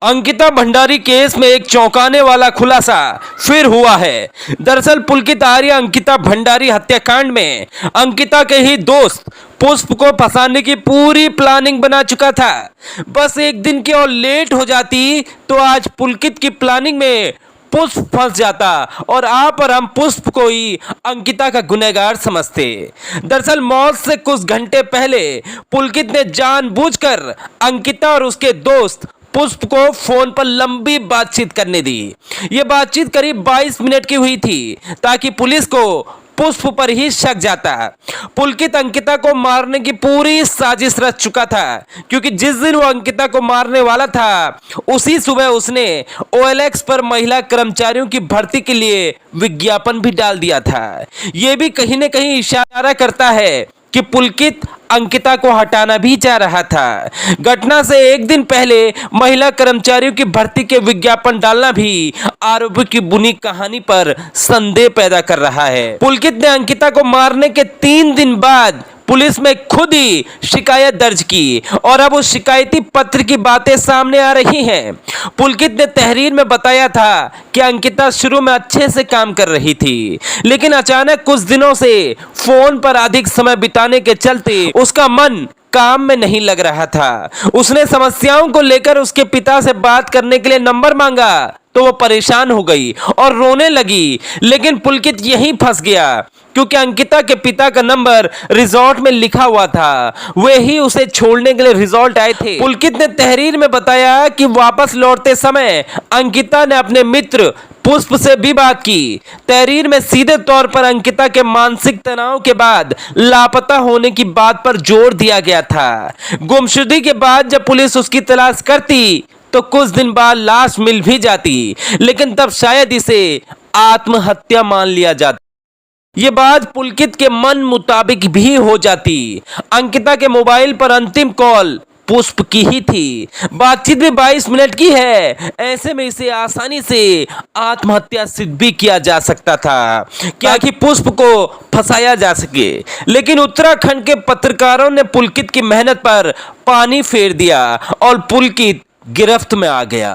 Ankita Bhandari case में एक चौंकाने वाला खुलासा फिर हुआ है। दरअसल पुलकित आर्य अंकिता भंडारी हत्याकांड में अंकिता के ही दोस्त पुष्प को फंसाने की पूरी प्लानिंग बना चुका था। बस एक दिन की और लेट हो जाती तो आज पुलकित की प्लानिंग में पुष्प फंस जाता और आप और हम पुष्प को ही अंकिता का गुनहगार समझते। दरअसल मौत से कुछ घंटे पहले पुलकित ने जानबूझकर अंकिता और उसके दोस्त पुष्प को फोन पर लंबी बातचीत करने दी। यह बातचीत करीब 22 मिनट की हुई थी ताकि पुलिस को पुष्प पर ही शक जाता। पुलकित अंकिता को मारने की पूरी साजिश रच चुका था, क्योंकि जिस दिन वो अंकिता को मारने वाला था उसी सुबह उसने OLX पर महिला कर्मचारियों की भर्ती के लिए विज्ञापन भी डाल दिया था। यह भी कहीं न कहीं इशारा करता है कि पुलकित अंकिता को हटाना भी चाह रहा था। घटना से एक दिन पहले महिला कर्मचारियों की भर्ती के विज्ञापन डालना भी आरोपी की बुनी कहानी पर संदेह पैदा कर रहा है। पुलकित ने अंकिता को मारने के 3 दिन बाद पुलिस में खुद ही शिकायत दर्ज की और अब उस शिकायती पत्र की बातें सामने आ रही हैं। पुलकित ने तहरीर में बताया था कि अंकिता शुरू में अच्छे से काम कर रही थी, लेकिन अचानक कुछ दिनों से फोन पर अधिक समय बिताने के चलते उसका मन काम में नहीं लग रहा था। उसने समस्याओं को लेकर उसके पिता से बात करने के लिए नंबर मांगा तो वो परेशान हो गई और रोने लगी, लेकिन पुलकित यहीं फंस गया क्योंकि अंकिता के पिता का नंबर रिजॉर्ट में लिखा हुआ था। वे ही उसे छोड़ने के लिए रिजॉर्ट आए थे। पुलकित ने तहरीर में बताया कि वापस लौटते समय अंकिता ने अपने मित्र पुष्प से भी बात की। तहरीर में सीधे तौर पर अंकिता के मानसिक तनाव के बाद लापता होने की बात पर जोर दिया गया था। गुमशुदगी के बाद जब पुलिस उसकी तलाश करती तो कुछ दिन बाद लाश मिल भी जाती, लेकिन तब शायद इसे आत्महत्या मान लिया जाता। ये बात पुलकित के मन मुताबिक भी हो जाती। अंकिता के मोबाइल पर अंतिम कॉल पुष्प की ही थी। बातचीत भी 22 मिनट की है। ऐसे में इसे आसानी से आत्महत्या सिद्ध भी किया जा सकता था, क्या कि पुष्प को फंसाया जा सके। लेकिन उत्तराखंड के पत्रकारों ने पुलकित की मेहनत पर पानी फेर दिया और पुलकित गिरफ्त में आ गया।